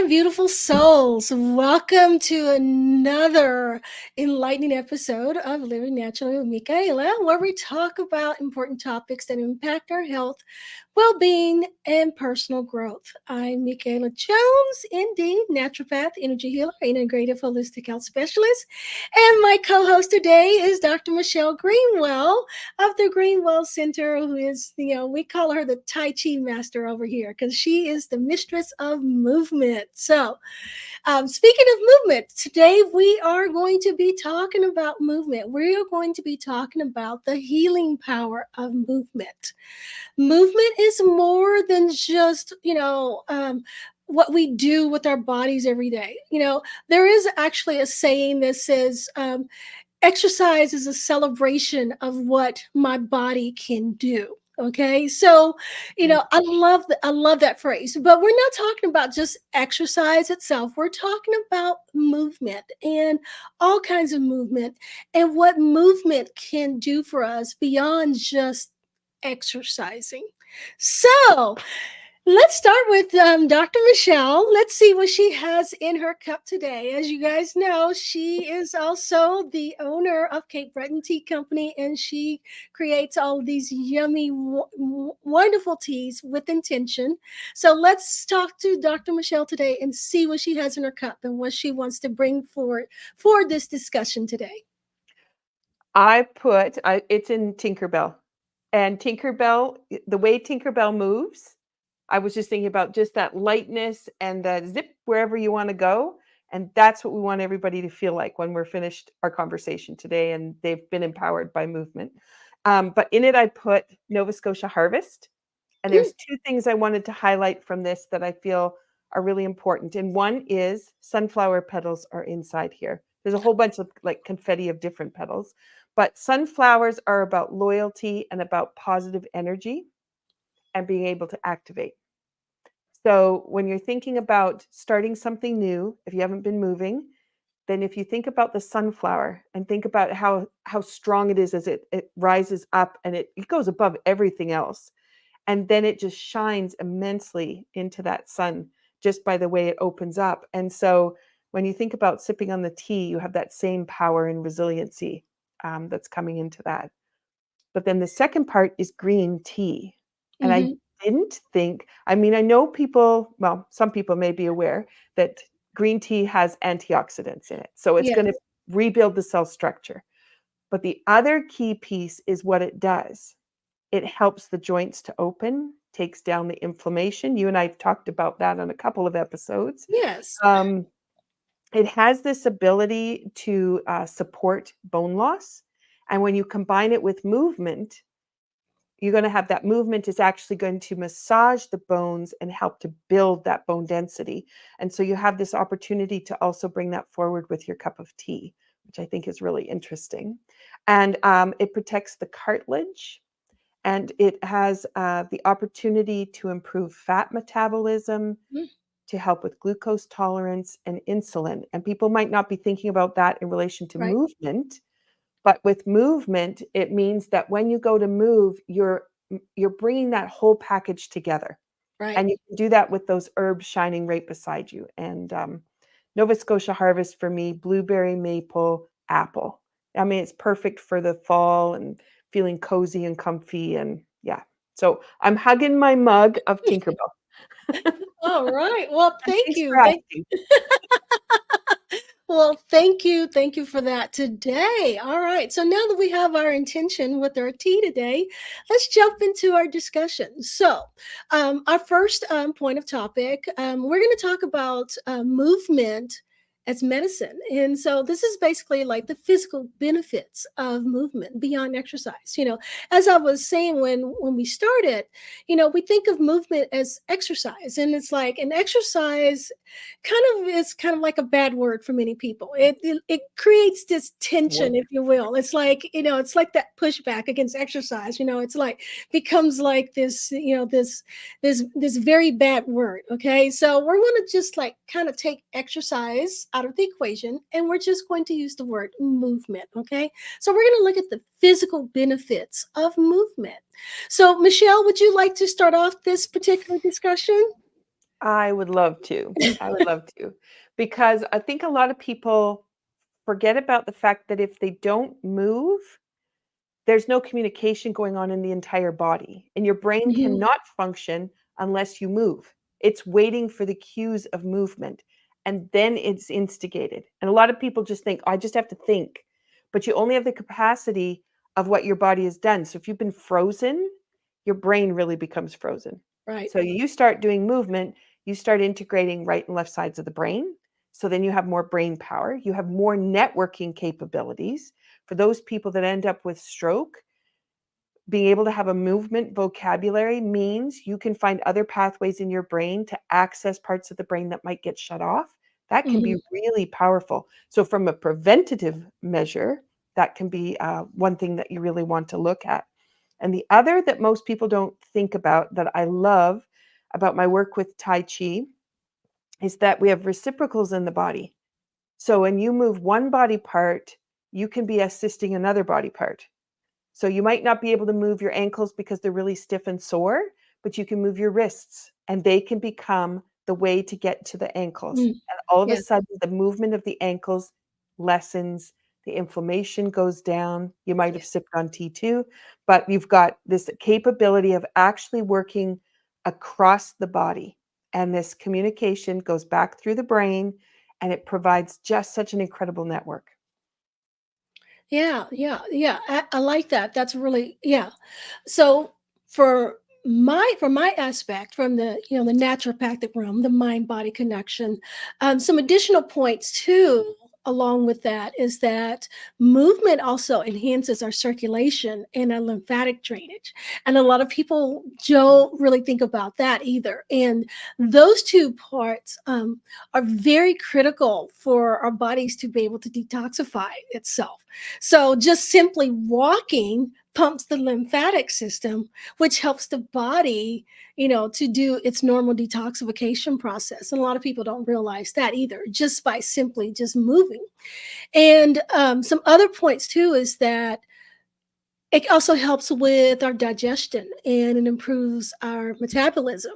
beautiful souls. Welcome to another enlightening episode of Living Naturally with Michaela, where we talk about important topics that impact our health, well-being, and personal growth. I'm Michaela Jones, ND, naturopath, energy healer, integrative holistic health specialist. And my co-host today is Dr. Michelle Greenwell of the Greenwell Center, who is, we call her the Tai Chi master over here because she is the mistress of movement. So, speaking of movement, today we are going to be talking about movement. We are going to be talking about the healing power of movement. Movement is more than just, what we do with our bodies every day. There is actually a saying that says, exercise is a celebration of what my body can do. Okay, so I love that phrase, but we're not talking about just exercise itself. We're talking about movement and all kinds of movement and what movement can do for us beyond just exercising. So let's start with Dr. Michelle. Let's see what she has in her cup today. As you guys know, she is also the owner of Cape Breton Tea Company, and she creates all of these yummy, wonderful teas with intention. So let's talk to Dr. Michelle today and see what she has in her cup and what she wants to bring forward for this discussion today. It's in Tinkerbell. And Tinkerbell, the way Tinkerbell moves, I was just thinking about just that lightness and that zip wherever you want to go. And that's what we want everybody to feel like when we're finished our conversation today and they've been empowered by movement. But in it, I put Nova Scotia Harvest. And there's two things I wanted to highlight from this that I feel are really important. And one is sunflower petals are inside here. There's a whole bunch of like confetti of different petals. But sunflowers are about loyalty and about positive energy and being able to activate. So when you're thinking about starting something new, if you haven't been moving, then if you think about the sunflower and think about how strong it is as it rises up and it goes above everything else. And then it just shines immensely into that sun just by the way it opens up. And so when you think about sipping on the tea, you have that same power and resiliency that's coming into that. But then the second part is green tea. And I didn't think, I know people, well, some people may be aware that green tea has antioxidants in it. So it's going to rebuild the cell structure. But the other key piece is what it does. It helps the joints to open, takes down the inflammation. You and I have talked about that on a couple of episodes. Yes. It has this ability to support bone loss. And when you combine it with movement, you're going to have that movement is actually going to massage the bones and help to build that bone density. And so you have this opportunity to also bring that forward with your cup of tea, which I think is really interesting. And it protects the cartilage. And it has the opportunity to improve fat metabolism, to help with glucose tolerance and insulin. And people might not be thinking about that in relation to movement, but with movement, it means that when you go to move, you're bringing that whole package together. Right. And you can do that with those herbs shining right beside you. And Nova Scotia Harvest for me, blueberry, maple, apple. It's perfect for the fall and feeling cozy and comfy. And yeah, so I'm hugging my mug of Tinkerbell. All right. Well, thank Thanks you. for asking. Well, thank you. Thank you for that today. All right. So now that we have our intention with our tea today, let's jump into our discussion. So, our first point of topic, we're going to talk about movement as medicine. And so this is basically like the physical benefits of movement beyond exercise. As I was saying when we started, we think of movement as exercise, and it's like an exercise kind of like a bad word for many people. It creates this tension, if you will. It's like it's like that pushback against exercise. It's like becomes like this this very bad word. Okay, so we're going to just like kind of take exercise out of the equation, and we're just going to use the word movement. Okay, so we're going to look at the physical benefits of movement. So Michelle, would you like to start off this particular discussion? I would love to. I would love to. Because I think a lot of people forget about the fact that if they don't move, there's no communication going on in the entire body, and your brain Mhm. cannot function unless you move. It's waiting for the cues of movement, and then it's instigated. And a lot of people just think, I just have to think, but you only have the capacity of what your body has done. So if you've been frozen, your brain really becomes frozen. Right. So you start doing movement, you start integrating right and left sides of the brain. So then you have more brain power, you have more networking capabilities. For those people that end up with stroke, being able to have a movement vocabulary means you can find other pathways in your brain to access parts of the brain that might get shut off. That can be Mhm. really powerful. So, from a preventative measure, that can be one thing that you really want to look at. And the other that most people don't think about that I love about my work with Tai Chi is that we have reciprocals in the body. So, when you move one body part, you can be assisting another body part. So you might not be able to move your ankles because they're really stiff and sore, but you can move your wrists and they can become the way to get to the ankles. Mm. And all of a Yeah. sudden, the movement of the ankles lessens, the inflammation goes down. You might Yeah. have sipped on tea too, but you've got this capability of actually working across the body. And this communication goes back through the brain and it provides just such an incredible network. Yeah, yeah, yeah. I like that. That's really, yeah. So for my aspect, from the the naturopathic realm, the mind body connection, some additional points too along with that is that movement also enhances our circulation and our lymphatic drainage, and a lot of people don't really think about that either. And those two parts are very critical for our bodies to be able to detoxify itself. So just simply walking pumps the lymphatic system, which helps the body, to do its normal detoxification process. And a lot of people don't realize that either, just by simply just moving. And some other points too is that it also helps with our digestion and it improves our metabolism.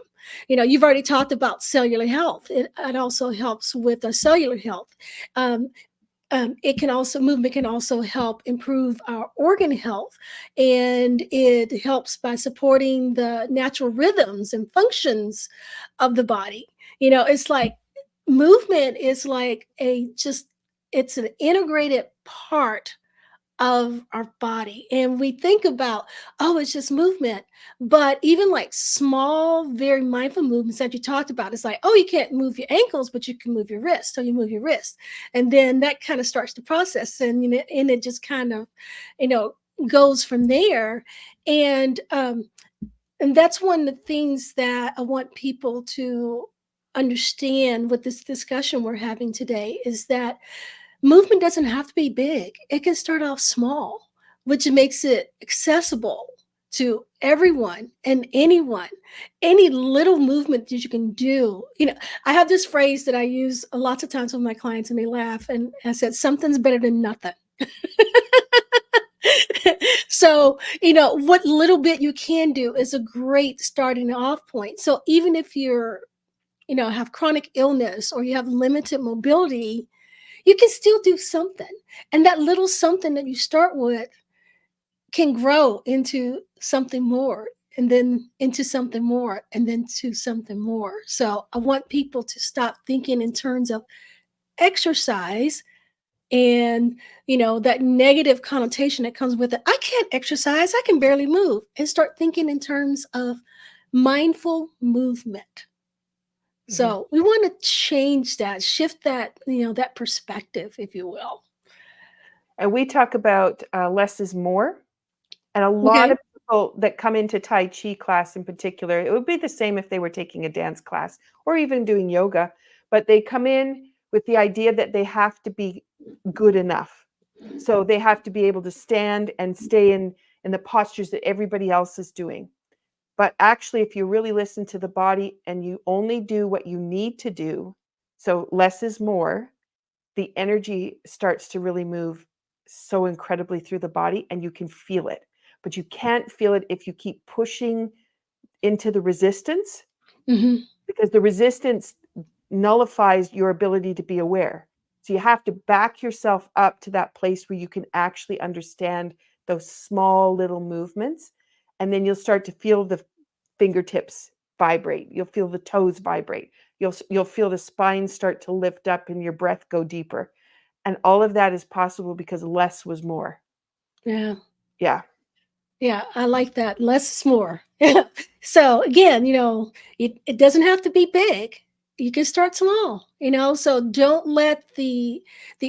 You've already talked about cellular health. It also helps with our cellular health. Um, it can also movement can also help improve our organ health, and it helps by supporting the natural rhythms and functions of the body. It's like movement is like a just it's an integrated part of our body. And we think about, oh, it's just movement. But even like small, very mindful movements that you talked about, it's like, oh, you can't move your ankles, but you can move your wrist. So you move your wrist. And then that kind of starts the process. And it just kind of, you know, goes from there. And and that's one of the things that I want people to understand with this discussion we're having today is that movement doesn't have to be big. It can start off small, which makes it accessible to everyone and anyone. Any little movement that you can do. I have this phrase that I use lots of times with my clients and they laugh. And I said, something's better than nothing. So, what little bit you can do is a great starting off point. So, even if have chronic illness or you have limited mobility, you can still do something. And that little something that you start with can grow into something more and then into something more and then to something more. So I want people to stop thinking in terms of exercise and that negative connotation that comes with it. I can't exercise, I can barely move, and start thinking in terms of mindful movement. Mhm. So we want to change that, shift that, that perspective, if you will. And we talk about less is more. And a lot Okay. of people that come into Tai Chi class in particular, it would be the same if they were taking a dance class or even doing yoga, but they come in with the idea that they have to be good enough. So they have to be able to stand and stay in the postures that everybody else is doing. But actually, if you really listen to the body and you only do what you need to do, so less is more, the energy starts to really move so incredibly through the body and you can feel it. But you can't feel it if you keep pushing into the resistance Mhm. because the resistance nullifies your ability to be aware. So you have to back yourself up to that place where you can actually understand those small little movements. And then you'll start to feel the fingertips vibrate. You'll feel the toes vibrate. You'll feel the spine start to lift up and your breath go deeper. And all of that is possible because less was more. Yeah. Yeah. Yeah, I like that. Less is more. So again, it doesn't have to be big. You can start small, so don't let the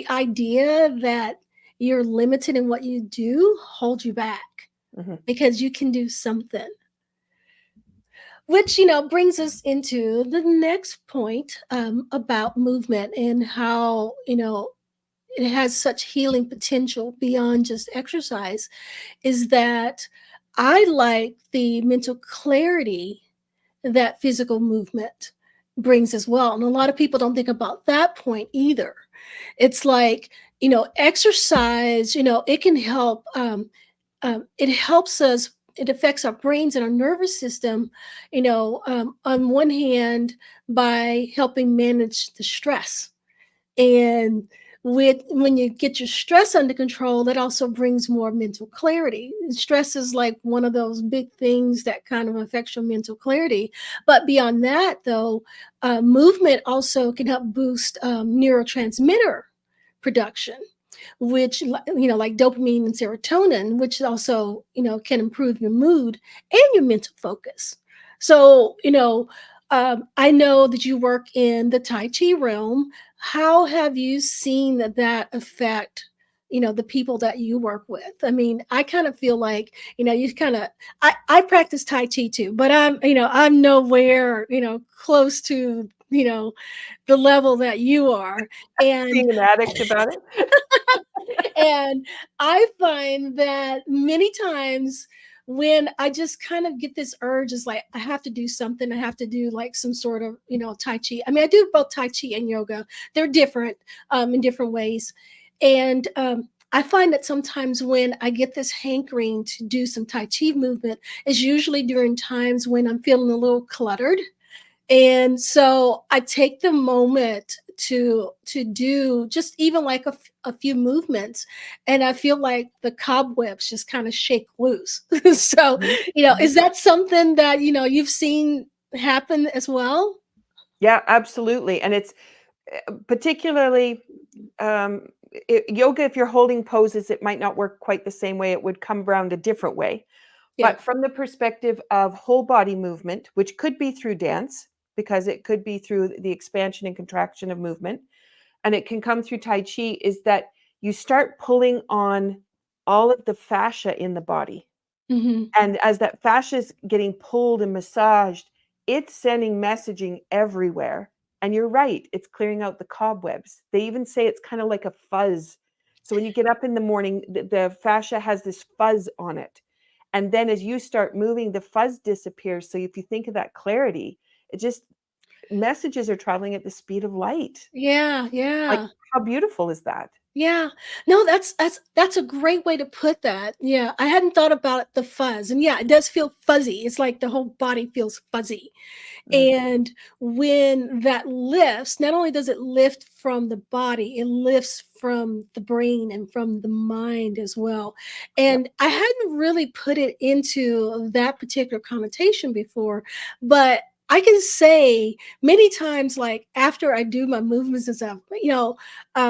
idea that you're limited in what you do hold you back, Mhm. because you can do something. Which, brings us into the next point, about movement and how, it has such healing potential beyond just exercise, is that I like the mental clarity that physical movement brings as well. And a lot of people don't think about that point either. It's like, exercise, it can help, it helps us, it affects our brains and our nervous system, on one hand, by helping manage the stress. And when you get your stress under control, that also brings more mental clarity. Stress is like one of those big things that kind of affects your mental clarity. But beyond that, though, movement also can help boost neurotransmitter production, which, like dopamine and serotonin, which also, can improve your mood and your mental focus. So, I know that you work in the Tai Chi realm. How have you seen that affect, the people that you work with? I mean, I kind of feel like, you kind of, I practice Tai Chi too, but I'm nowhere, close to, the level that you are. And Being an addict about it. and I find that many times when I just kind of get this urge, is like, I have to do something. I have to do like some sort of, Tai Chi. I mean, I do both Tai Chi and yoga. They're different, in different ways. And I find that sometimes when I get this hankering to do some Tai Chi movement is usually during times when I'm feeling a little cluttered, and so I take the moment to do just even like a few movements, and I feel like the cobwebs just kind of shake loose. So, Mhm. Mhm. is that something that, you've seen happen as well? Yeah, absolutely. And it's particularly yoga, if you're holding poses, it might not work quite the same way. It would come around a different way. Yeah. But from the perspective of whole body movement, which could be through dance, because it could be through the expansion and contraction of movement, and it can come through Tai Chi, is that you start pulling on all of the fascia in the body. Hmm. And as that fascia is getting pulled and massaged, it's sending messaging everywhere. And you're right, it's clearing out the cobwebs. They even say it's kind of like a fuzz. So when you get up in the morning, the fascia has this fuzz on it. And then as you start moving, the fuzz disappears. So if you think of that clarity, it just messages are traveling at the speed of light. Yeah, Like, yeah. how beautiful is that? Yeah. No, that's a great way to put that. Yeah, I hadn't thought about the fuzz. And yeah, it does feel fuzzy. It's like the whole body feels fuzzy. Mm, And when that lifts, not only does it lift from the body, it lifts from the brain and from the mind as well. yep. And I hadn't really put it into that particular connotation before, but I can say many times, like after I do my movements and stuff,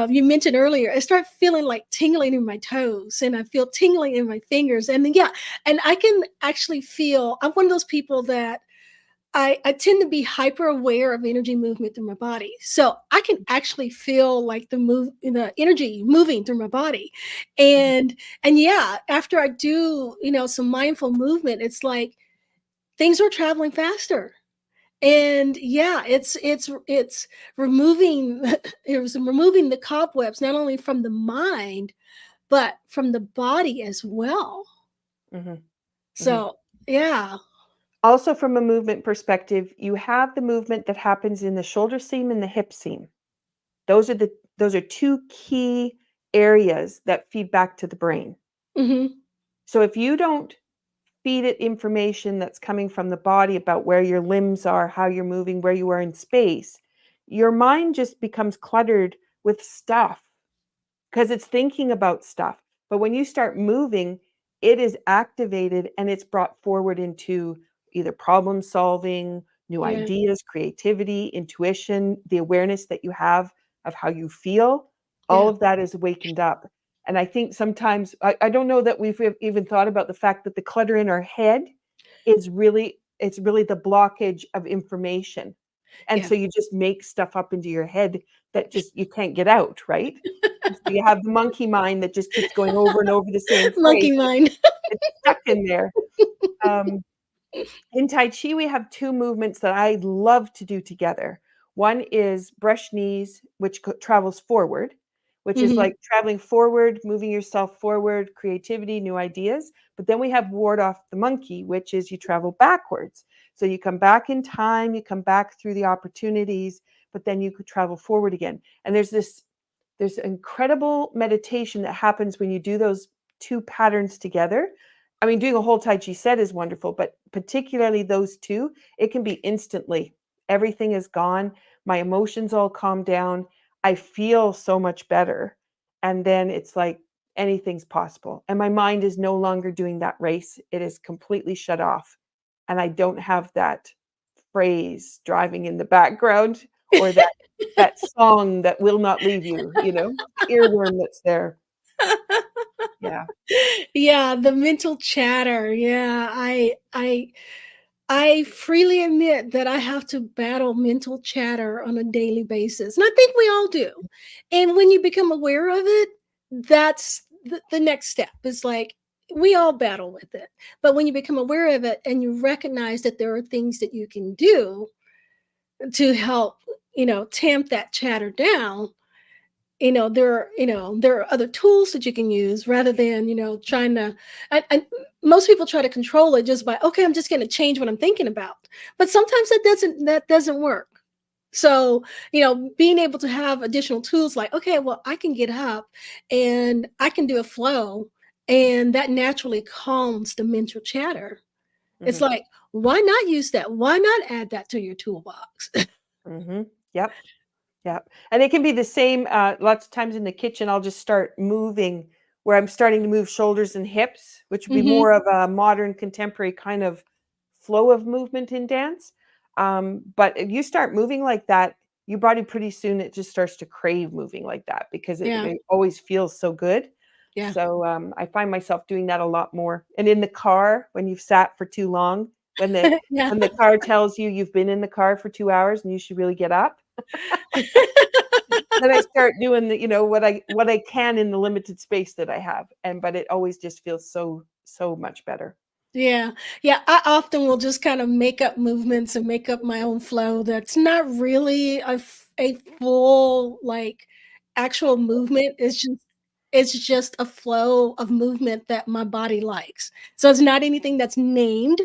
you mentioned earlier, I start feeling like tingling in my toes, and I feel tingling in my fingers. And then, yeah, and I can actually feel, I'm one of those people that I tend to be hyper aware of energy movement through my body. So I can actually feel like the energy moving through my body. Mhm. And yeah, after I do, some mindful movement, it's like things are traveling faster. And yeah, it's removing it was removing the cobwebs, not only from the mind, but from the body as well. Mhm. Mhm. So yeah. Also, from a movement perspective, you have the movement that happens in the shoulder seam and the hip seam. Those are two key areas that feed back to the brain. Hmm. So if you don't feed it information that's coming from the body about where your limbs are, how you're moving, where you are in space, your mind just becomes cluttered with stuff because it's thinking about stuff. But when you start moving, it is activated and it's brought forward into either problem solving, new Yeah. ideas, creativity, intuition, the awareness that you have of how you feel. All Yeah. of that is wakened up. And I think sometimes, I don't know that we've even thought about the fact that the clutter in our head is really, it's really the blockage of information. And Yeah. so you just make stuff up into your head that just you can't get out, right? And so you have the monkey mind that just keeps going over and over the same phrase, Monkey and mind. it's stuck in there. Um, in Tai Chi, we have two movements that I love to do together. One is brush knees, which travels forward, which is Hmm. like traveling forward, moving yourself forward, creativity, new ideas. But then we have ward off the monkey, which is you travel backwards. So you come back in time, you come back through the opportunities, but then you could travel forward again. And there's incredible meditation that happens when you do those two patterns together. I mean, doing a whole Tai Chi set is wonderful, but particularly those two, it can be instantly. Everything is gone. My emotions all calm down. I feel so much better. And then it's like anything's possible. And my mind is no longer doing that race. It is completely shut off. And I don't have that phrase driving in the background or that song that will not leave you, the earworm that's there. Yeah. Yeah, the mental chatter. Yeah, I freely admit that I have to battle mental chatter on a daily basis. And I think we all do. And when you become aware of it, that's the next step. It's like we all battle with it. But when you become aware of it and you recognize that there are things that you can do to help, tamp that chatter down, there are other tools that you can use rather than trying to and most people try to control it just by, okay, I'm just going to change what I'm thinking about, but sometimes that doesn't work. So being able to have additional tools like, okay, well, I can get up and I can do a flow, and that naturally calms the mental chatter. It's Mhm. like, why not use that? Why not add that to your toolbox? Mhm. Yep. Yep. And it can be the same, lots of times in the kitchen, I'll just start moving where I'm starting to move shoulders and hips, which would be Hmm. more of a modern contemporary kind of flow of movement in dance. But if you start moving like that, your body pretty soon it just starts to crave moving like that because it, Yeah. it always feels so good. Yeah. So I find myself doing that a lot more. And in the car, when you've sat for too long, when the Yeah. when the car tells you you've been in the car for 2 hours and you should really get up, then I start doing what I can in the limited space that I have, but it always just feels so much better. Yeah. Yeah, I often will just kind of make up movements and make up my own flow that's not really a full, like, actual movement. It's just a flow of movement that my body likes. So it's not anything that's named.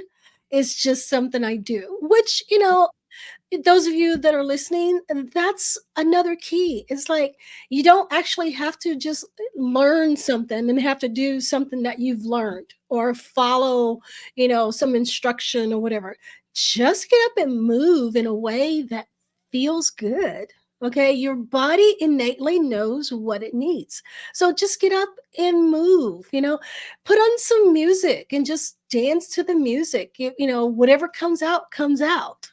It's just something I do, which, those of you that are listening, and that's another key. It's like you don't actually have to just learn something and have to do something that you've learned or follow, some instruction or whatever. Just get up and move in a way that feels good. Okay, your body innately knows what it needs. So just get up and move, put on some music and just dance to the music. Whatever comes out.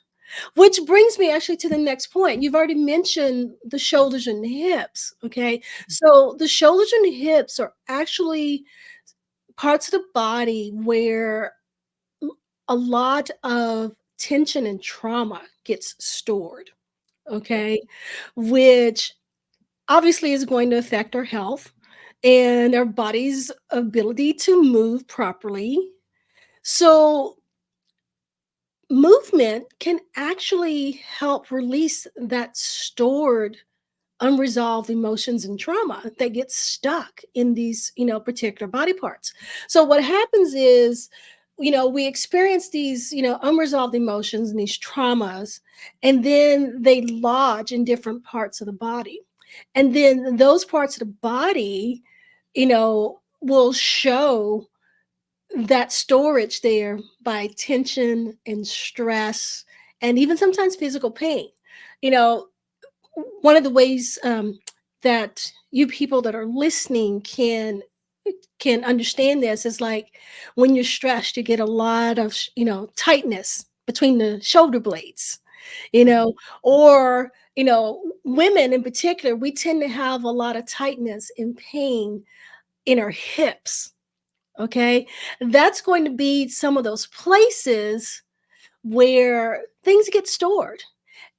Which brings me actually to the next point. You've already mentioned the shoulders and the hips. Okay. So the shoulders and the hips are actually parts of the body where a lot of tension and trauma gets stored. Okay. Which obviously is going to affect our health and our body's ability to move properly. So movement can actually help release that stored unresolved emotions and trauma that gets stuck in these particular body parts. So what happens is, we experience these unresolved emotions and these traumas, and then they lodge in different parts of the body, and then those parts of the body will show that storage there by tension and stress and even sometimes physical pain. You know, one of the ways that you people that are listening can understand this is like when you're stressed, you get a lot of tightness between the shoulder blades, you Mhm. know, or women in particular, we tend to have a lot of tightness and pain in our hips. Okay, that's going to be some of those places where things get stored,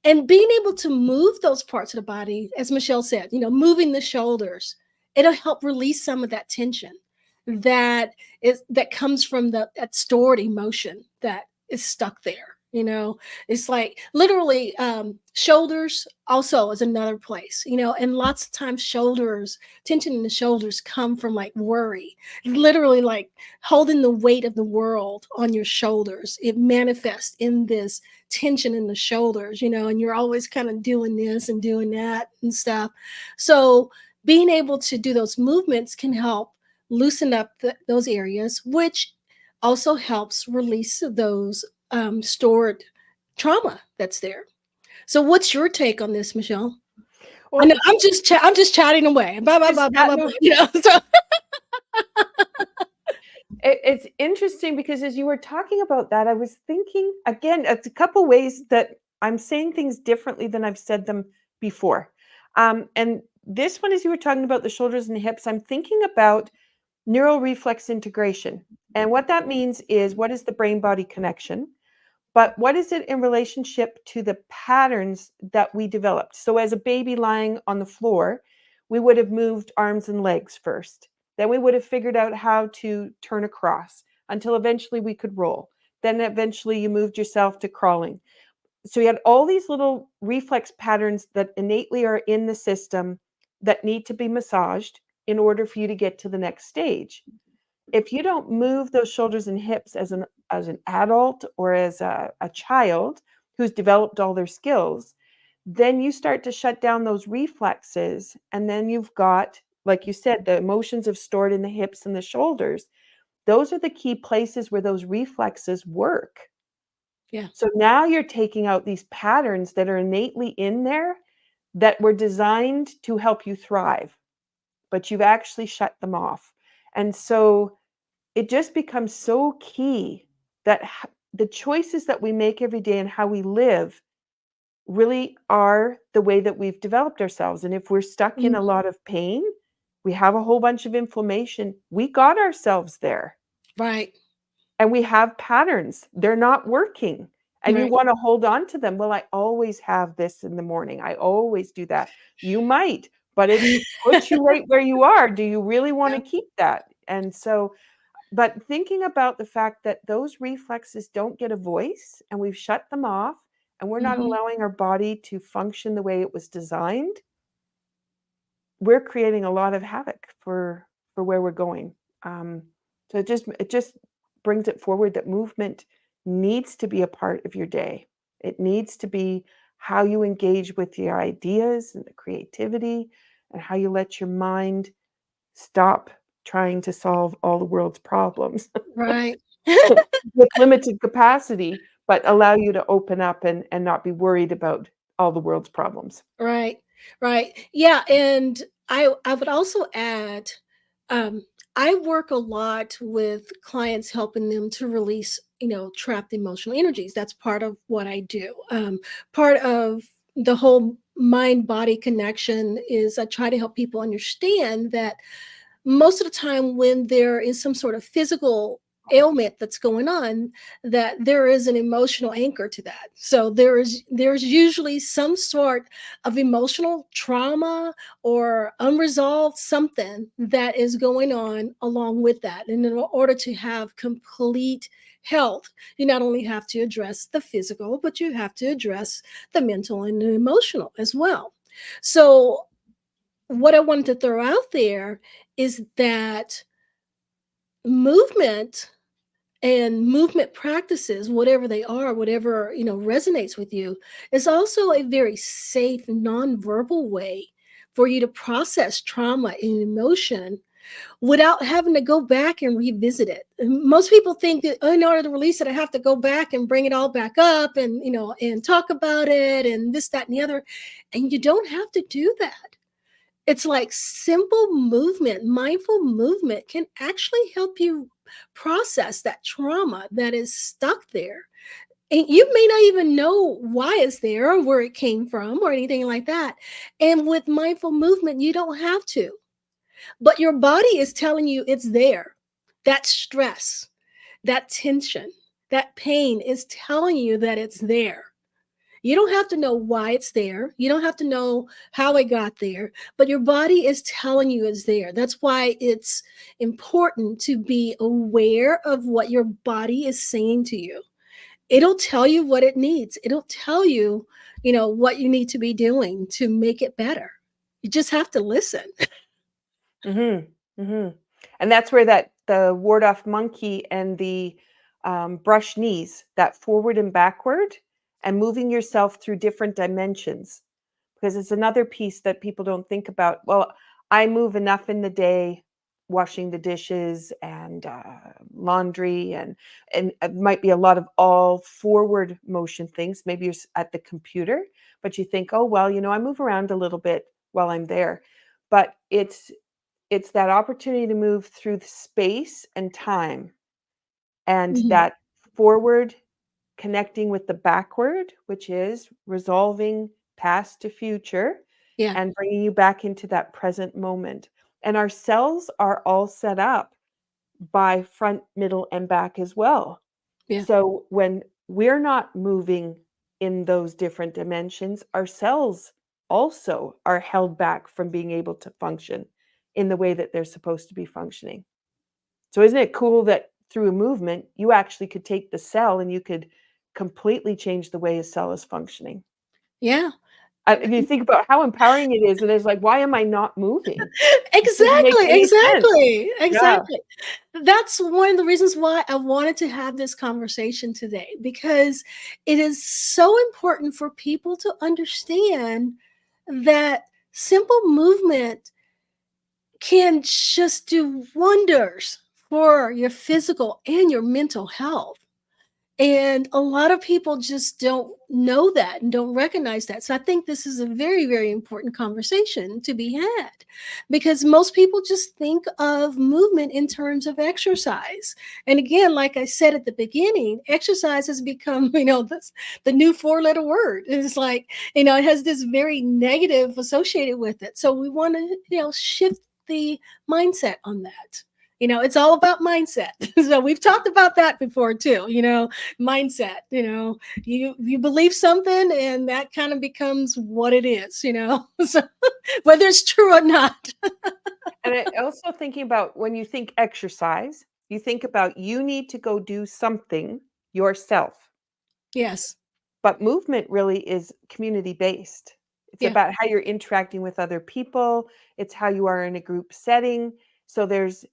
and being able to move those parts of the body, as Michelle said, moving the shoulders, it'll help release some of that tension that comes from that stored emotion that is stuck there. It's like literally shoulders also is another place, and lots of times shoulders, tension in the shoulders come from like worry, literally like holding the weight of the world on your shoulders. It manifests in this tension in the shoulders, and you're always kind of doing this and doing that and stuff. So being able to do those movements can help loosen up those areas, which also helps release those stored trauma that's there. So what's your take on this, Michelle? I Well, know I'm just chatting away. Blah blah just blah blah that blah. no, So it's interesting because as you were talking about that, I was thinking again, it's a couple ways that I'm saying things differently than I've said them before. And this one, as you were talking about the shoulders and hips, I'm thinking about neural reflex integration. And what that means is what is the brain body connection? But what is it in relationship to the patterns that we developed? So, as a baby lying on the floor, we would have moved arms and legs first. Then we would have figured out how to turn across until eventually we could roll. Then eventually you moved yourself to crawling. So you had all these little reflex patterns that innately are in the system that need to be massaged in order for you to get to the next stage. If you don't move those shoulders and hips as an adult or as a child who's developed all their skills, then you start to shut down those reflexes. And then you've got, like you said, the emotions have stored in the hips and the shoulders. Those are the key places where those reflexes work. yeah, So now you're taking out these patterns that are innately in there that were designed to help you thrive, but you've actually shut them off. And so it just becomes so key that the choices that we make every day and how we live really are the way that we've developed ourselves. And if we're stuck in mm, a lot of pain, we have a whole bunch of inflammation, we got ourselves there right, and we have patterns. They're not working. And you right, want to hold on to them. Well, I always have this in the morning. I always do that. You might, but it puts you right where you are. Do you really want yeah, to keep that? And so but thinking about the fact that those reflexes don't get a voice and we've shut them off and we're not hmm, allowing our body to function the way it was designed, we're creating a lot of havoc for where we're going. Um, so it just brings it forward that movement needs to be a part of your day. It needs to be how you engage with your ideas and the creativity and how you let your mind stop trying to solve all the world's problems right. with limited capacity, but allow you to open up and not be worried about all the world's problems. Right, right. Yeah, and I would also add, um, I work a lot with clients helping them to release, trapped emotional energies. That's part of what I do. Part of the whole mind body connection is I try to help people understand that most of the time when there is some sort of physical ailment that's going on, that there is an emotional anchor to that. So there's usually some sort of emotional trauma or unresolved something that is going on along with that, and in order to have complete health, you not only have to address the physical, but you have to address the mental and the emotional as well. So what I wanted to throw out there is that movement and movement practices, whatever they are, whatever resonates with you, is also a very safe, nonverbal way for you to process trauma and emotion without having to go back and revisit it. And most people think that, oh, in order to release it, I have to go back and bring it all back up and, and talk about it and this, that, and the other. And you don't have to do that. It's like simple movement, mindful movement can actually help you process that trauma that is stuck there. And you may not even know why it's there or where it came from or anything like that. And with mindful movement, you don't have to, but your body is telling you it's there. That stress, that tension, that pain is telling you that it's there. You don't have to know why it's there. You don't have to know how it got there, but your body is telling you it's there. That's why it's important to be aware of what your body is saying to you. It'll tell you what it needs. It'll tell you, what you need to be doing to make it better. You just have to listen. Mhm, mhm. And that's where that the ward off monkey and the, brush knees, that forward and backward, and moving yourself through different dimensions, because it's another piece that people don't think about. Well, I move enough in the day, washing the dishes and, laundry, and it might be a lot of all forward motion things. Maybe you're at the computer, but you think, "Oh, well, I move around a little bit while I'm there." But it's that opportunity to move through the space and time, and Mhm. that forward connecting with the backward, which is resolving past to future Yeah. and bringing you back into that present moment. And our cells are all set up by front, middle, and back as well. Yeah. So when we're not moving in those different dimensions, our cells also are held back from being able to function in the way that they're supposed to be functioning. So isn't it cool that through a movement, you actually could take the cell and you could completely change the way a cell is functioning? Yeah. If you think about how empowering it is, and it's like, "Why am I not moving? This doesn't make Exactly, any sense." exactly, Yeah. exactly. That's one of the reasons why I wanted to have this conversation today, because it is so important for people to understand that simple movement can just do wonders for your physical and your mental health. And a lot of people just don't know that and don't recognize that. So I think this is a very, very important conversation to be had, because most people just think of movement in terms of exercise. And again, like I said at the beginning, exercise has become, that's the new four-letter word. It's like, it has this very negative associated with it. So we want to, shift the mindset on that. It's all about mindset. So we've talked about that before too. Mindset. You believe something and that kind of becomes what it is. So whether it's true or not. And I also thinking about when you think exercise, you think about you need to go do something yourself. Yes. But movement really is community based. It's Yeah. about how you're interacting with other people, it's how you are in a group setting. So there's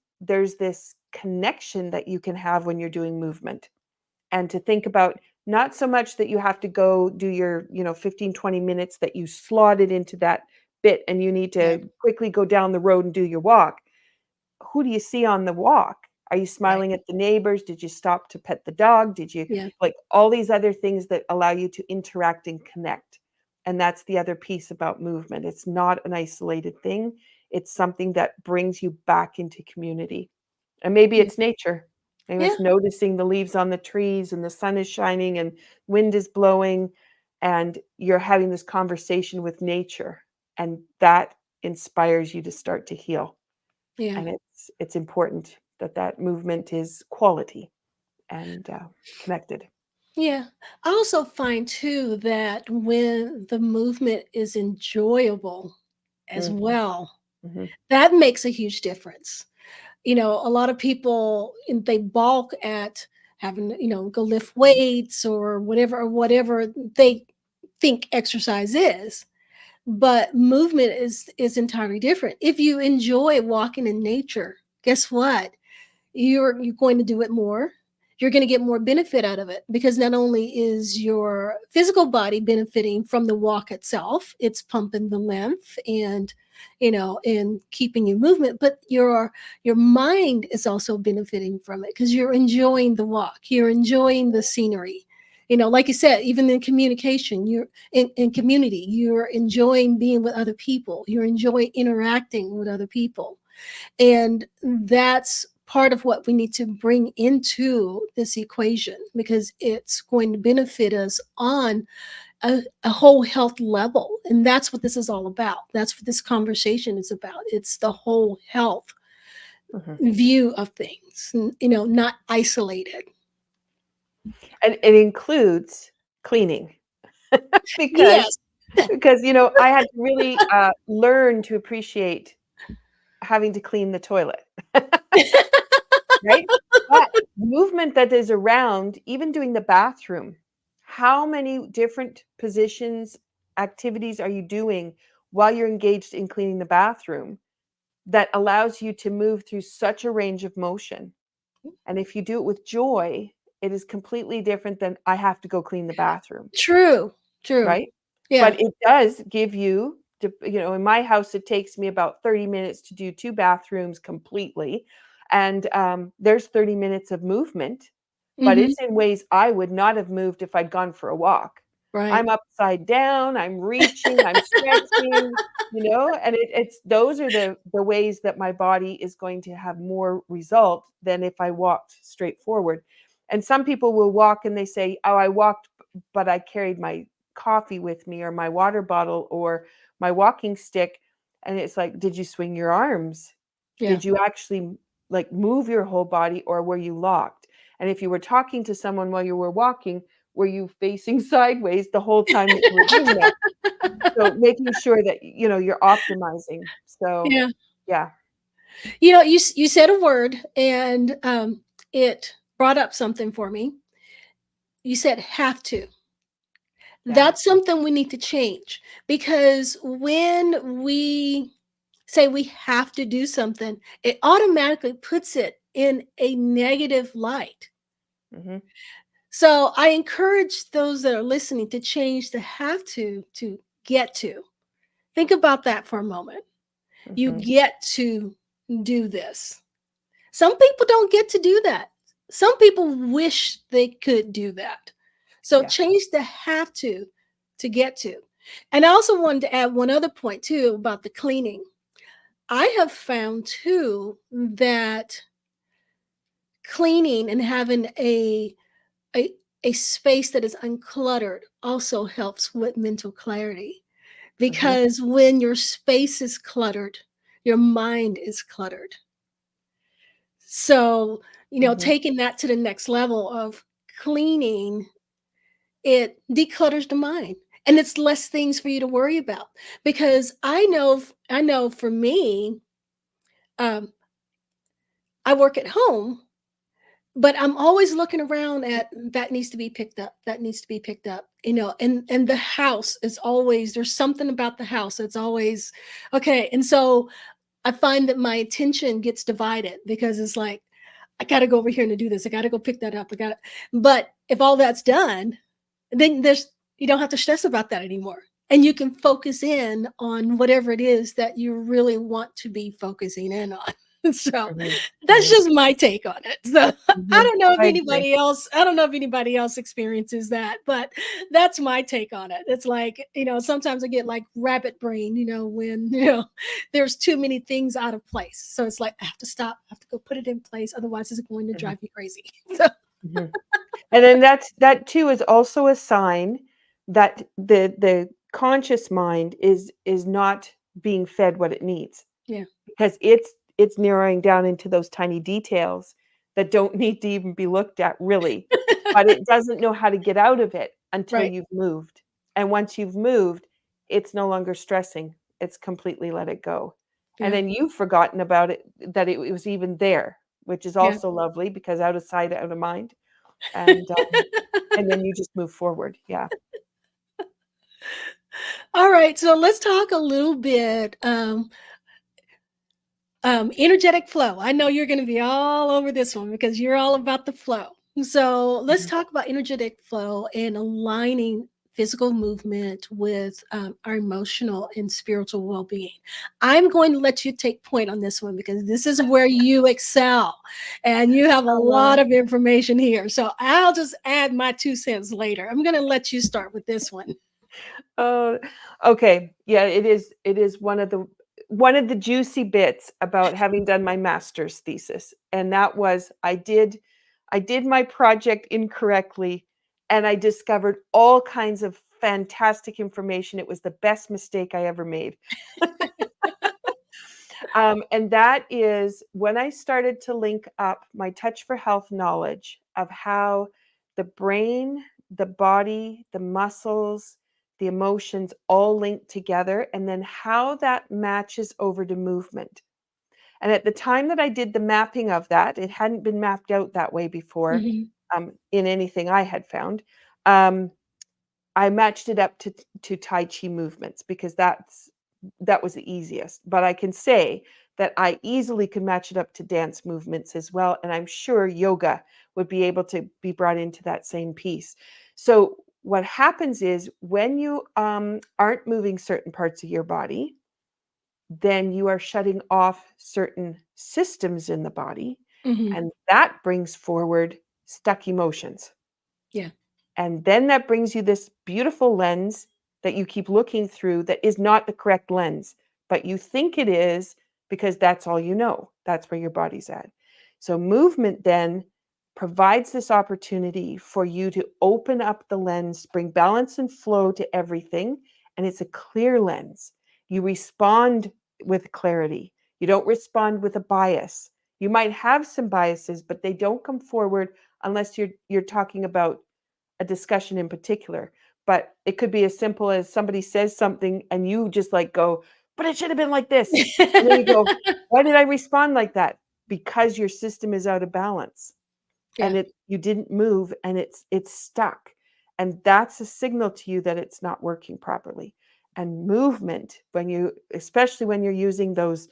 this connection that you can have when you're doing movement. And to think about not so much that you have to go do your, 15, 20 minutes that you slotted into that bit and you need Right. to quickly go down the road and do your walk. Who do you see on the walk? Are you Right. smiling at the neighbors? Did you stop to pet the dog? Did you Yeah. like all these other things that allow you to interact and connect? And that's the other piece about movement. It's not an isolated thing. It's something that brings you back into community. And maybe Yeah. it's nature. Maybe Yeah. it's noticing the leaves on the trees and the sun is shining and wind is blowing and you're having this conversation with nature and that inspires you to start to heal. Yeah. And it's important that that movement is quality and, connected. Yeah. I also find too that when the movement is enjoyable as Mm, well, mhm. that makes a huge difference. A lot of people they balk at having to, go lift weights or whatever they think exercise is. But movement is entirely different. If you enjoy walking in nature, guess what? You're going to do it more. you're going to get more benefit out of it, because not only is your physical body benefiting from the walk itself, it's pumping the lymph and and keeping you movement, but your mind is also benefiting from it because you're enjoying the walk, you're enjoying the scenery. Like you said, even in communication, you're in community, you're enjoying being with other people, you're enjoying interacting with other people. And that's part of what we need to bring into this equation, because it's going to benefit us on a whole health level. And that's what this is all about. That's what this conversation is about. It's the whole health Mhm. view of things, not isolated. And it includes cleaning because Yes. I had to really learn to appreciate having to clean the toilet, right? But movement that is around, even doing the bathroom, how many different positions, activities are you doing while you're engaged in cleaning the bathroom that allows you to move through such a range of motion? And if you do it with joy, it is completely different than I have to go clean the bathroom, True. True. right? Yeah. But it does give you, in my house, it takes me about 30 minutes to do 2 bathrooms completely, and, there's 30 minutes of movement, but Hmm. it's in ways I would not have moved if I'd gone for a walk. Right. I'm upside down, I'm reaching, I'm stretching, and it's those are the ways that my body is going to have more result than if I walked straight forward. And some people will walk and they say, "Oh, I walked, but I carried my coffee with me or my water bottle or my walking stick." And it's like, did you swing your arms? Yeah. Did you actually like move your whole body, or were you locked? And if you were talking to someone while you were walking, were you facing sideways the whole time that you were doing that? So making sure that you're optimizing. So Yeah. yeah. You said a word, and it brought up something for me. You said have to. Yeah. That's something we need to change, because when we say we have to do something, it automatically puts it in a negative light. Mhm. So I encourage those that are listening to change the have to get to. Think about that for a moment. You Mhm. get to do this. Some people don't get to do that. Some people wish they could do that. So Yeah. change the have to get to. And I also wanted to add one other point too about the cleaning. I have found too that cleaning and having a, a space that is uncluttered also helps with mental clarity, Mhm. because when your space is cluttered, your mind is cluttered. So, Mhm. taking that to the next level of cleaning, it declutters the mind, and it's less things for you to worry about. Because I know for me, um, I work at home, but I'm always looking around at that needs to be picked up, that needs to be picked up, and the house is always, there's something about the house that's always okay. And so I find that my attention gets divided, because it's like, I gotta go over here and do this. I gotta go pick that up. But if all that's done, then you don't have to stress about that anymore. And you can focus in on whatever it is that you really want to be focusing in on. So Mhm. that's Mhm. just my take on it. So Mhm. I agree. I don't know if anybody else experiences that, but that's my take on it. It's like, sometimes I get like rabbit brain, when, there's too many things out of place. So it's like, I have to stop, I have to go put it in place. Otherwise, it's going to Mhm. drive me crazy. So, Mhm. And then that too is also a sign that the conscious mind is not being fed what it needs, yeah. because it's narrowing down into those tiny details that don't need to even be looked at really, but it doesn't know how to get out of it until Right. you've moved. And once you've moved, it's no longer stressing. It's completely let it go. And Yeah. then you've forgotten about it, that it was even there, which is Yeah. also lovely because out of sight, out of mind. And, and then you just move forward. Yeah. All right. So let's talk a little bit. Energetic flow. I know you're going to be all over this one because you're all about the flow. So let's Mhm. talk about energetic flow and aligning physical movement with our emotional and spiritual well-being. I'm going to let you take point on this one because this is where you excel and you have a Uh, lot of information here. So I'll just add my 2 cents later. I'm going to let you start with this one. Oh, okay. Yeah, it is one of the juicy bits about having done my master's thesis. And that was I did my project incorrectly and I discovered all kinds of fantastic information. It was the best mistake I ever made. And that is when I started to link up my Touch for Health knowledge of how the brain, the body, the muscles, the emotions all link together, and then how that matches over to movement. And at the time that I did the mapping of that, it hadn't been mapped out that way before in anything I had found. Um, I matched it up to Tai Chi movements because that was the easiest. But I can say that I easily could match it up to dance movements as well, and I'm sure yoga would be able to be brought into that same piece. So what happens is when you aren't moving certain parts of your body, then you are shutting off certain systems in the body, Hmm. and that brings forward stuck emotions. Yeah. And then that brings you this beautiful lens that you keep looking through that is not the correct lens, but you think it is because that's all you know. That's where your body's at. So, movement then provides this opportunity for you to open up the lens, bring balance and flow to everything. And it's a clear lens. You respond with clarity, you don't respond with a bias. You might have some biases, but they don't come forward unless you're talking about a discussion in particular, but it could be as simple as somebody says something and you just like go, but it should have been like this. And then you go, why did I respond like that? Because your system is out of balance Yeah. and you didn't move and it's stuck. And that's a signal to you that it's not working properly. And movement, when you especially when you're using those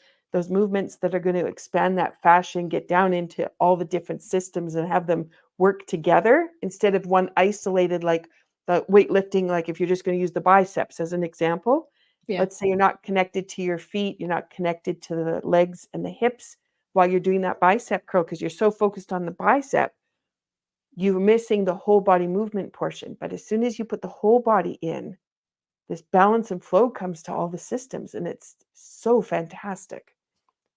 movements that are going to expand that fascia and get down into all the different systems and have them work together instead of one isolated like the weightlifting, like if you're just going to use the biceps as an example. Yeah. Let's say you're not connected to your feet, you're not connected to the legs and the hips while you're doing that bicep curl because you're so focused on the bicep, you're missing the whole body movement portion. But as soon as you put the whole body in, this balance and flow comes to all the systems, and it's so fantastic.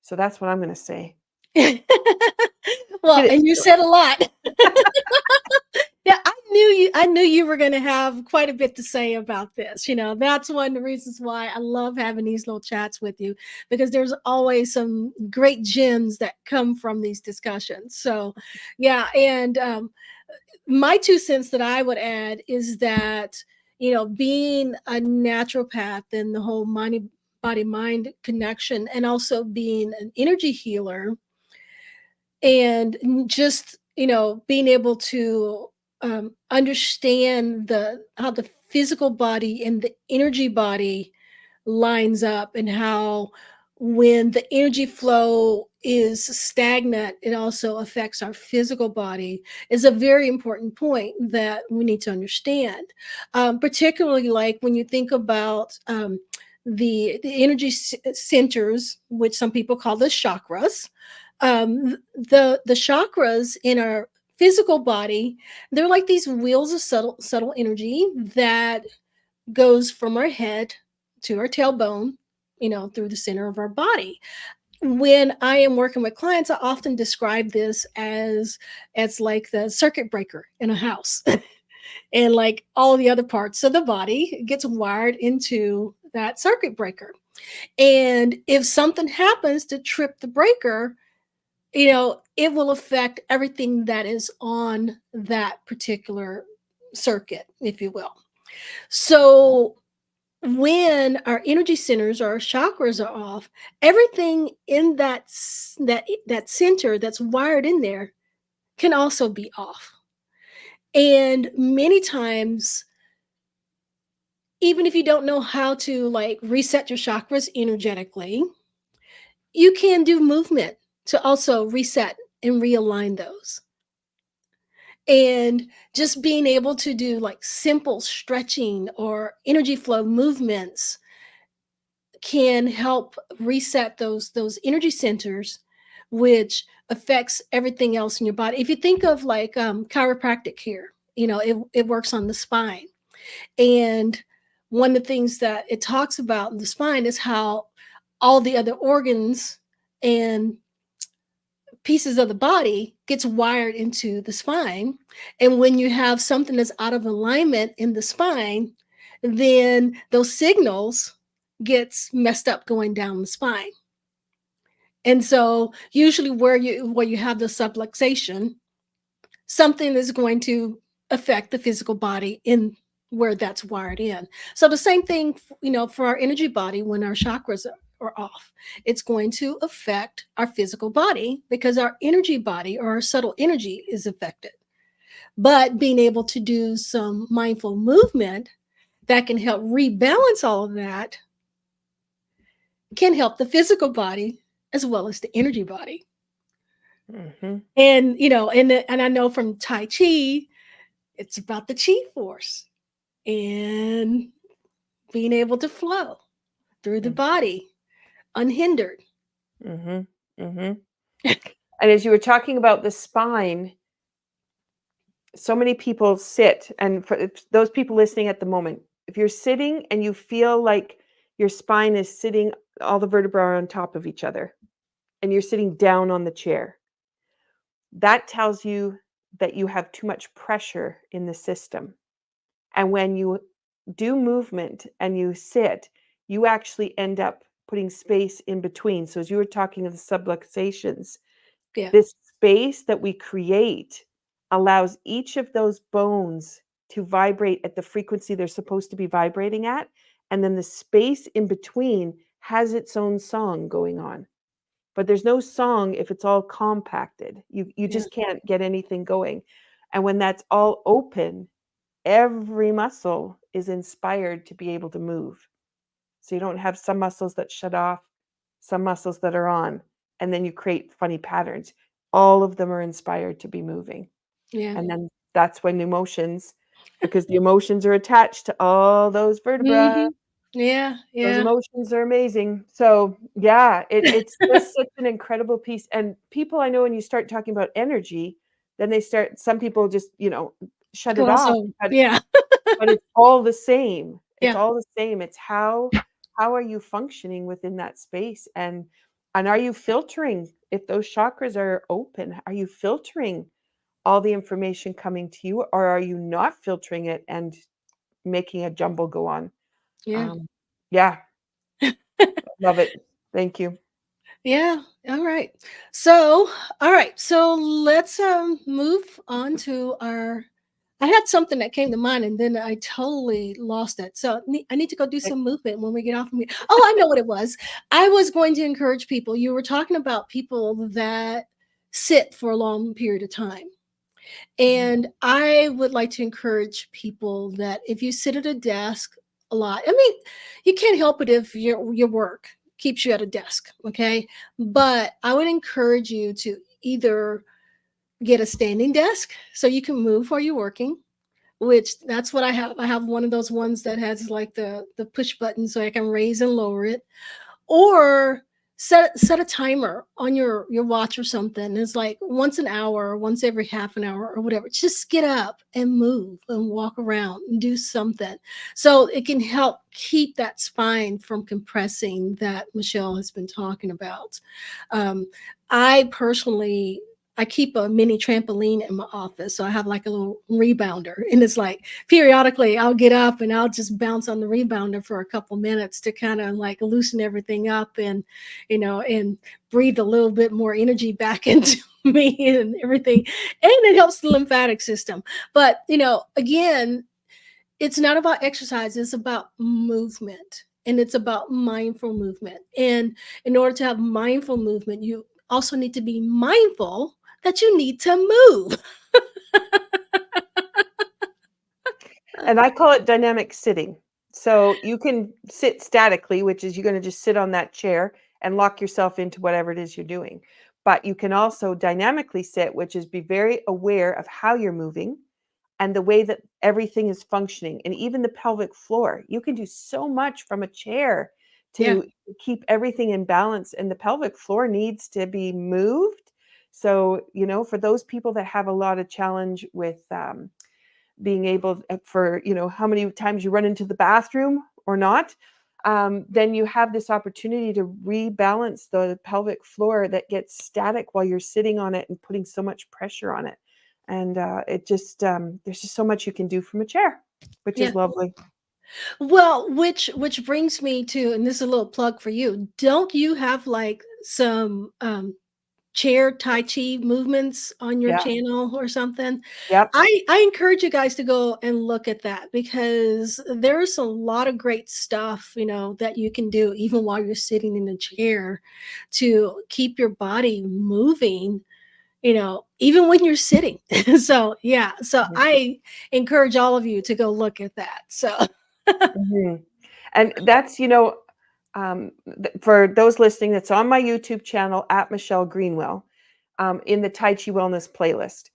So that's what I'm going to say. Well, Hit it. and you said a lot. Yeah, I knew you were gonna have quite a bit to say about this. That's one of the reasons why I love having these little chats with you because there's always some great gems that come from these discussions. So, yeah, and my 2 cents that I would add is that, being a naturopath and the whole body mind connection and also being an energy healer and just being able to understand the how the physical body and the energy body lines up and how when the energy flow is stagnant it also affects our physical body is a very important point that we need to understand, particularly like when you think about the energy centers, which some people call the chakras. The chakras in our physical body, they're like these wheels of subtle energy that goes from our head to our tailbone, through the center of our body. When I am working with clients, I often describe this as like the circuit breaker in a house. And like all the other parts of the body gets wired into that circuit breaker. And if something happens to trip the breaker, it will affect everything that is on that particular circuit, if you will. So when our energy centers or our chakras are off, everything in that center that's wired in there can also be off. And many times, even if you don't know how to like reset your chakras energetically, you can do movement to also reset and realign those. And just being able to do like simple stretching or energy flow movements can help reset those energy centers, which affects everything else in your body. If you think of like chiropractic care, it works on the spine. And one of the things that it talks about in the spine is how all the other organs and pieces of the body gets wired into the spine. And when you have something that's out of alignment in the spine, then those signals gets messed up going down the spine. And so usually where you have the subluxation, something is going to affect the physical body in where that's wired in. So the same thing, for our energy body when our chakras are off, it's going to affect our physical body because our energy body or our subtle energy is affected. But being able to do some mindful movement that can help rebalance all of that can help the physical body as well as the energy body. Mhm. And I know from Tai Chi, it's about the chi force and being able to flow through the Mm. body unhindered. Mhm. Mhm. And as you were talking about the spine, so many people sit, and for those people listening at the moment, if you're sitting and you feel like your spine is sitting, all the vertebrae are on top of each other, and you're sitting down on the chair, that tells you that you have too much pressure in the system. And when you do movement and you sit, you actually end up putting space in between. So as you were talking of the subluxations, Yeah. this space that we create allows each of those bones to vibrate at the frequency they're supposed to be vibrating at. And then the space in between has its own song going on. But there's no song if it's all compacted. You Yeah. just can't get anything going. And when that's all open, every muscle is inspired to be able to move. So you don't have some muscles that shut off, some muscles that are on, and then you create funny patterns. All of them are inspired to be moving. Yeah. And then that's when emotions, because the emotions are attached to all those vertebrae. Hmm. Yeah. Those Yeah. emotions are amazing. So, yeah, it's just such an incredible piece, and people I know when you start talking about energy, then they start some people just, shut it Gloss off, over. Yeah. but it's all the same. It's Yeah. all the same. It's how are you functioning within that space, and are you filtering if those chakras are open, are you filtering all the information coming to you, or are you not filtering it and making a jumble go on? Yeah. Um, yeah, love it. Thank you. Yeah. All right. So, all right. So let's move on to our. I had something that came to mind and then I totally lost it. So I need to go do Eh, some movement when we get off of me. Oh, I know what it was. I was going to encourage people. You were talking about people that sit for a long period of time. mhm, And I would like to encourage people that if you sit at a desk a lot, I mean, you can't help it if your work keeps you at a desk, okay? But I would encourage you to either get a standing desk so you can move while you're working, which that's what I have. I have one of those ones that has like the push button so I can raise and lower it, or set a timer on your watch or something. It's like once an hour or once every half an hour or whatever. Just get up and move and walk around and do something so it can help keep that spine from compressing that Michelle has been talking about. um, I personally, I keep a mini trampoline in my office. So I have like a little rebounder. And it's like periodically I'll get up and I'll just bounce on the rebounder for a couple minutes to kind of like loosen everything up and breathe a little bit more energy back into me and everything. And it helps the lymphatic system. But, again, it's not about exercise, it's about movement. And it's about mindful movement. And in order to have mindful movement, you also need to be mindful that you need to move. and I call it dynamic sitting. So you can sit statically, which is you're gonna just sit on that chair and lock yourself into whatever it is you're doing. but you can also dynamically sit, which is be very aware of how you're moving and the way that everything is functioning, and even the pelvic floor. You can do so much from a chair Yeah. to keep everything in balance, and the pelvic floor needs to be moved. So, for those people that have a lot of challenge with being able for, how many times you run into the bathroom or not, then you have this opportunity to rebalance the pelvic floor that gets static while you're sitting on it and putting so much pressure on it. And it just, there's just so much you can do from a chair, which Yeah. is lovely. Well, which brings me to, and this is a little plug for you. Don't you have like some chair tai chi movements on your Yeah. channel or something? Yep. I encourage you guys to go and look at that, because there's a lot of great stuff, that you can do even while you're sitting in a chair to keep your body moving, even when you're sitting. So, yeah. So I encourage all of you to go look at that. So, Mhm. And that's, for those listening, that's on my YouTube channel at Michelle Greenwell, in the Tai Chi Wellness playlist.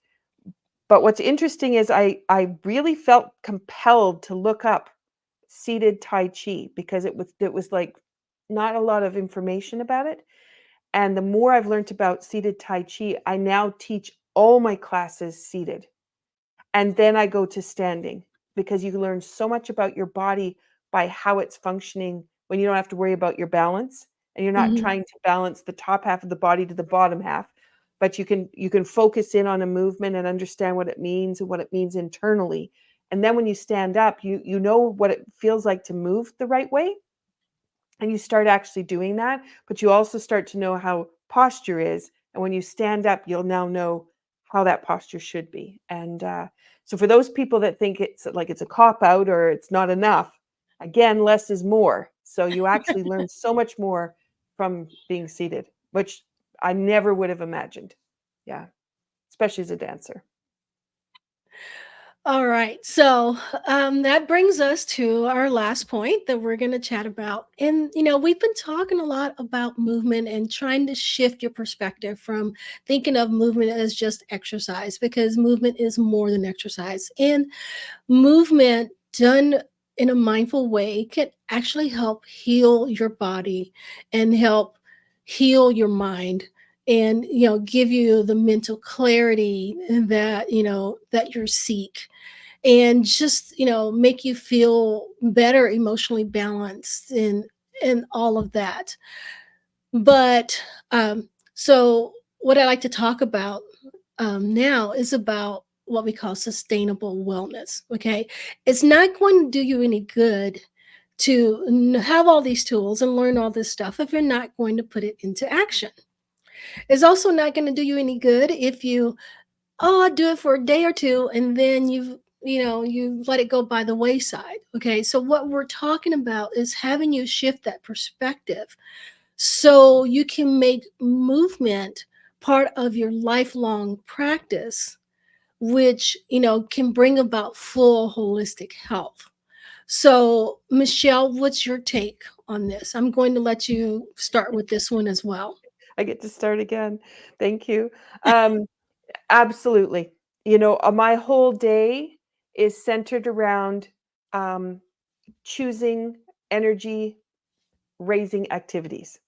But what's interesting is I really felt compelled to look up seated Tai Chi because it was like not a lot of information about it. And the more I've learned about seated Tai Chi, I now teach all my classes seated. And then I go to standing because you learn so much about your body by how it's functioning when you don't have to worry about your balance, and you're not mhm. trying to balance the top half of the body to the bottom half, but you can focus in on a movement and understand what it means and what it means internally. And then when you stand up, you know what it feels like to move the right way, and you start actually doing that, but you also start to know how posture is, and when you stand up, you'll now know how that posture should be. And so for those people that think it's like it's a cop out or it's not enough, again, less is more. So you actually learn so much more from being seated, which I never would have imagined. Yeah, especially as a dancer. All right. So that brings us to our last point that we're going to chat about. And, we've been talking a lot about movement and trying to shift your perspective from thinking of movement as just exercise, because movement is more than exercise. And movement done in a mindful way can actually help heal your body and help heal your mind, and give you the mental clarity that you seek, and just make you feel better, emotionally balanced, and all of that. But so what I like to talk about now is about what we call sustainable wellness. Okay, it's not going to do you any good to have all these tools and learn all this stuff if you're not going to put it into action. It's also not going to do you any good if you, oh, I do it for a day or two and then you let it go by the wayside. Okay, so what we're talking about is having you shift that perspective so you can make movement part of your lifelong practice, which can bring about full holistic health. So, Michelle, what's your take on this? I'm going to let you start with this one as well. I get to start again. Thank you. Um, Absolutely. My whole day is centered around um, choosing energy raising activities.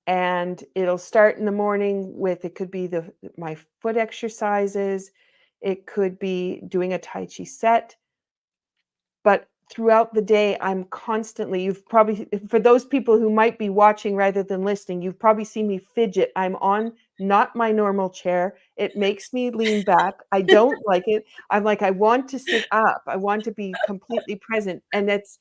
And it'll start in the morning with it could be my foot exercises, it could be doing a Tai Chi set, but throughout the day, I'm constantly you've probably for those people who might be watching rather than listening, you've probably seen me fidget. I'm on not my normal chair. It makes me lean back. I don't like it. I'm like, I want to sit up. I want to be completely present. And that's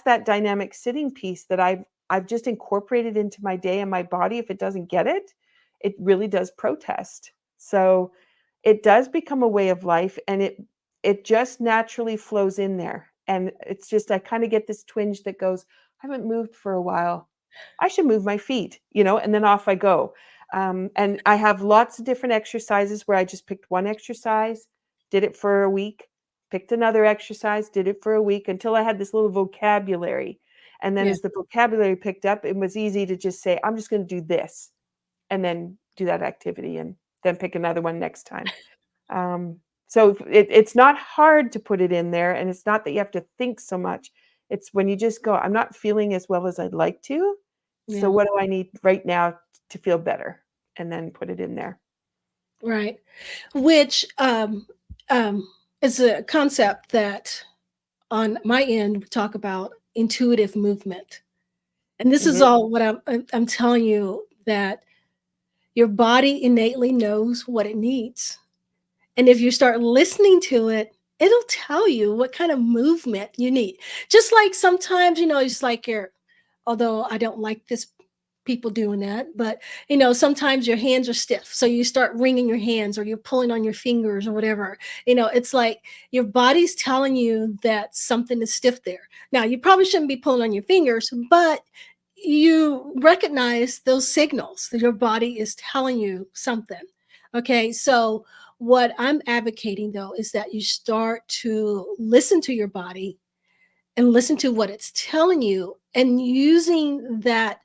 that dynamic sitting piece that I've just incorporated into my day, and my body, if it doesn't get it, it really does protest. So it does become a way of life, and it just naturally flows in there. And it's just I kind of get this twinge that goes, I haven't moved for a while. I should move my feet, and then off I go. And I have lots of different exercises where I just picked one exercise, did it for a week, picked another exercise, did it for a week until I had this little vocabulary. And then Yeah. as the vocabulary picked up, it was easy to just say, I'm just going to do this. and then do that activity and then pick another one next time. Um, so it's not hard to put it in there, and it's not that you have to think so much. It's when you just go, I'm not feeling as well as I'd like to. So Yeah. what do I need right now to feel better? And then put it in there. Right. Which um, is a concept that on my end we talk about intuitive movement. And this is Hmm. all what I'm telling you that your body innately knows what it needs. And if you start listening to it, it'll tell you what kind of movement you need. Just like sometimes, it's like although I don't like this people doing that, but sometimes your hands are stiff. So you start wringing your hands or you're pulling on your fingers or whatever. It's like your body's telling you that something is stiff there. Now, you probably shouldn't be pulling on your fingers, but you recognize those signals that your body is telling you something. Okay, so what I'm advocating though is that you start to listen to your body and listen to what it's telling you and using that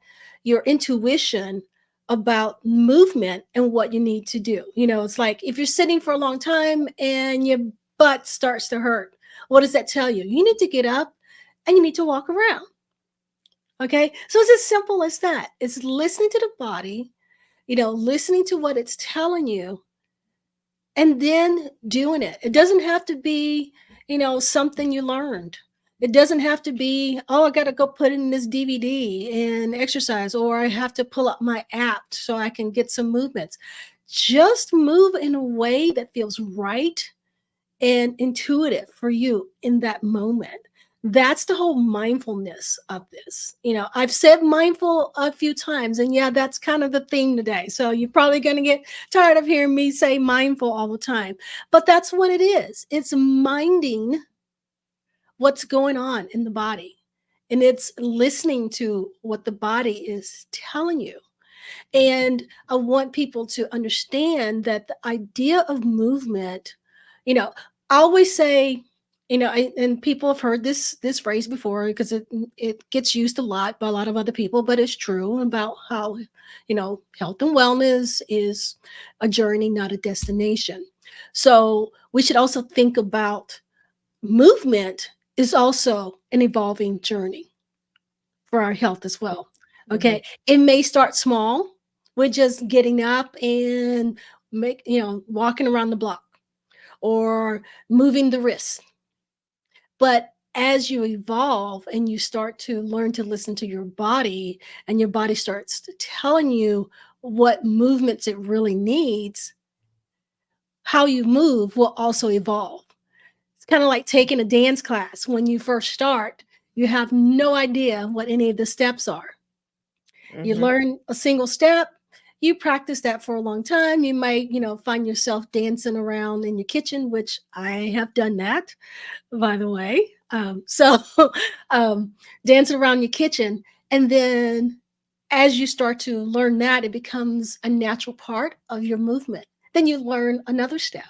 your intuition about movement and what you need to do. It's like if you're sitting for a long time and your butt starts to hurt, what does that tell you? You need to get up and you need to walk around. Okay. So it's as simple as that. It's listening to the body, listening to what it's telling you and then doing it. It doesn't have to be, something you learned. It doesn't have to be, oh, I got to go put in this DVD and exercise, or I have to pull up my app so I can get some movements. Just move in a way that feels right and intuitive for you in that moment. That's the whole mindfulness of this. I've said mindful a few times, and yeah, that's kind of the theme today. So you're probably going to get tired of hearing me say mindful all the time, but that's what it is. It's minding what's going on in the body, and it's listening to what the body is telling you. And I want people to understand that the idea of movement, you know, I always say, and people have heard this phrase before because it gets used a lot by a lot of other people, but it's true about how, health and wellness is a journey, not a destination. So we should also think about movement is also an evolving journey for our health as well. Hmm. Okay. It may start small with just getting up and walking around the block or moving the wrist. But as you evolve and you start to learn to listen to your body and your body starts to telling you what movements it really needs, how you move will also evolve. It's kind of like taking a dance class. When you first start, you have no idea what any of the steps are. You Hmm. learn a single step, you practice that for a long time. You might, find yourself dancing around in your kitchen, which I have done that, by the way. So, um, dancing around your kitchen. And then as you start to learn that, it becomes a natural part of your movement. Then you learn another step.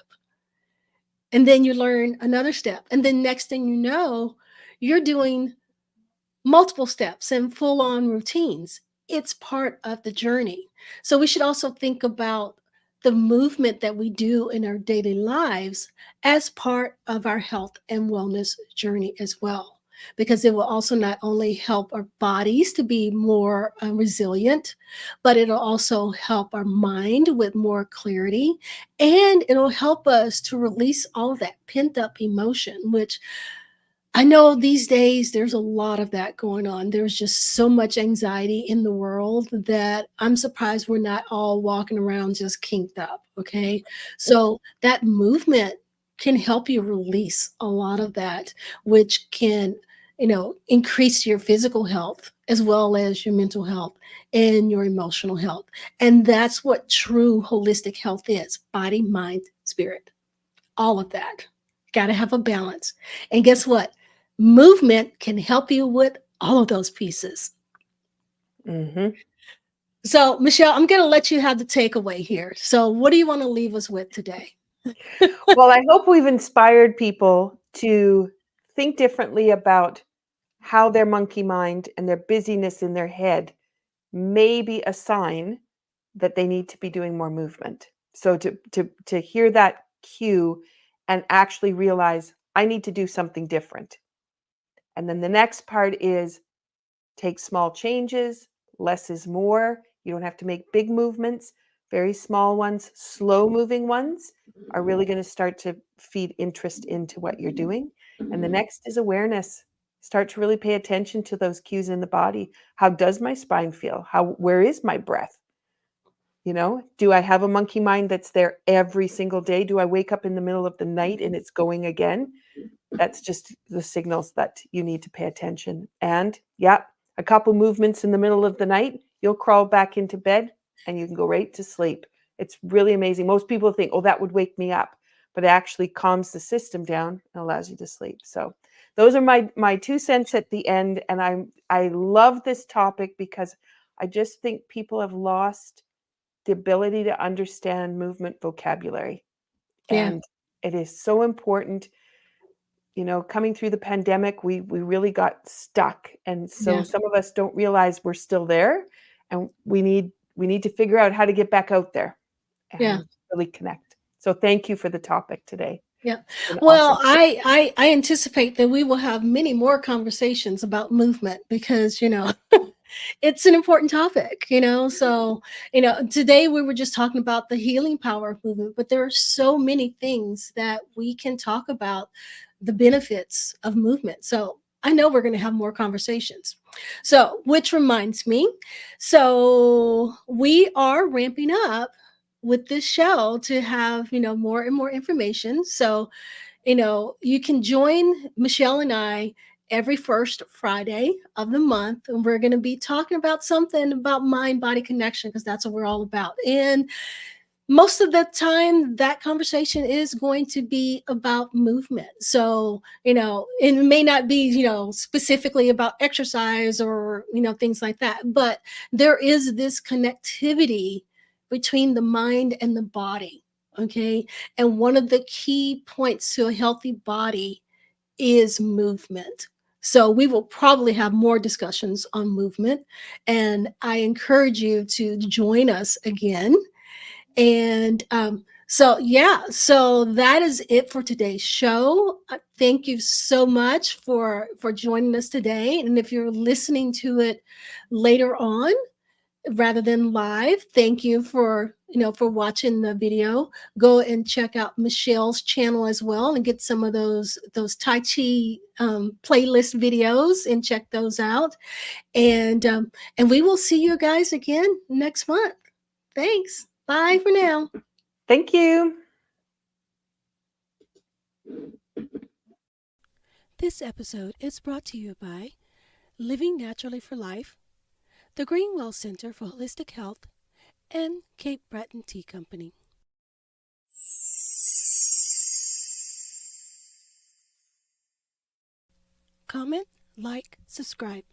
And then you learn another step. And then next thing you know, you're doing multiple steps and full on routines. It's part of the journey. So we should also think about the movement that we do in our daily lives as part of our health and wellness journey as well. Because it will also not only help our bodies to be more resilient, but it'll also help our mind with more clarity. And it'll help us to release all of that pent up emotion, which I know these days there's a lot of that going on. There's just so much anxiety in the world that I'm surprised we're not all walking around just kinked up. Okay. So that movement can help you release a lot of that, which can, increase your physical health as well as your mental health and your emotional health. And that's what true holistic health is: body, mind, spirit, all of that. Got to have a balance. And guess what? Movement can help you with all of those pieces. Hmm. So, Michelle, I'm going to let you have the takeaway here. So, what do you want to leave us with today? Well, I hope we've inspired people to think differently about how their monkey mind and their busyness in their head may be a sign that they need to be doing more movement. So to hear that cue and actually realize I need to do something different. And then the next part is take small changes, less is more. You don't have to make big movements. Very small ones, slow moving ones are really going to start to feed interest into what you're doing. And the next is awareness. Start to really pay attention to those cues in the body. How does my spine feel? Where is my breath? You know, do I have a monkey mind that's there every single day? Do I wake up in the middle of the night and it's going again? That's just the signals that you need to pay attention. And yeah, a couple movements in the middle of the night, you'll crawl back into bed and you can go right to sleep. It's really amazing. Most people think, oh, that would wake me up, but it actually calms the system down and allows you to sleep. So those are my 2 cents at the end. And I love this topic because I just think people have lost the ability to understand movement vocabulary. Yeah. And it is so important. You know, coming through the pandemic, we really got stuck. And so Yeah. some of us don't realize we're still there, and we need to figure out how to get back out there Yeah. and really connect. So thank you for the topic today. Yeah. It's been awesome. Well, I anticipate that we will have many more conversations about movement because, it's an important topic, So, today we were just talking about the healing power of movement, but there are so many things that we can talk about the benefits of movement. So, I know we're going to have more conversations. So, which reminds me, so we are ramping up with this show to have, more and more information. So, you can join Michelle and I every first Friday of the month, and we're going to be talking about something about mind body connection because that's what we're all about. And most of the time, that conversation is going to be about movement. So, it may not be, specifically about exercise or, things like that, but there is this connectivity between the mind and the body. Okay. And one of the key points to a healthy body is movement. So we will probably have more discussions on movement. And I encourage you to join us again. And so that is it for today's show. Thank you so much for joining us today. And if you're listening to it later on rather than live, thank you for watching the video. Go and check out Michelle's channel as well and get some of those Tai Chi playlist videos and check those out. And we will see you guys again next month. Thanks. Bye for now. Thank you. This episode is brought to you by Living Naturally for Life, the Greenwell Center for Holistic Health, and Cape Breton Tea Company. Comment, like, subscribe.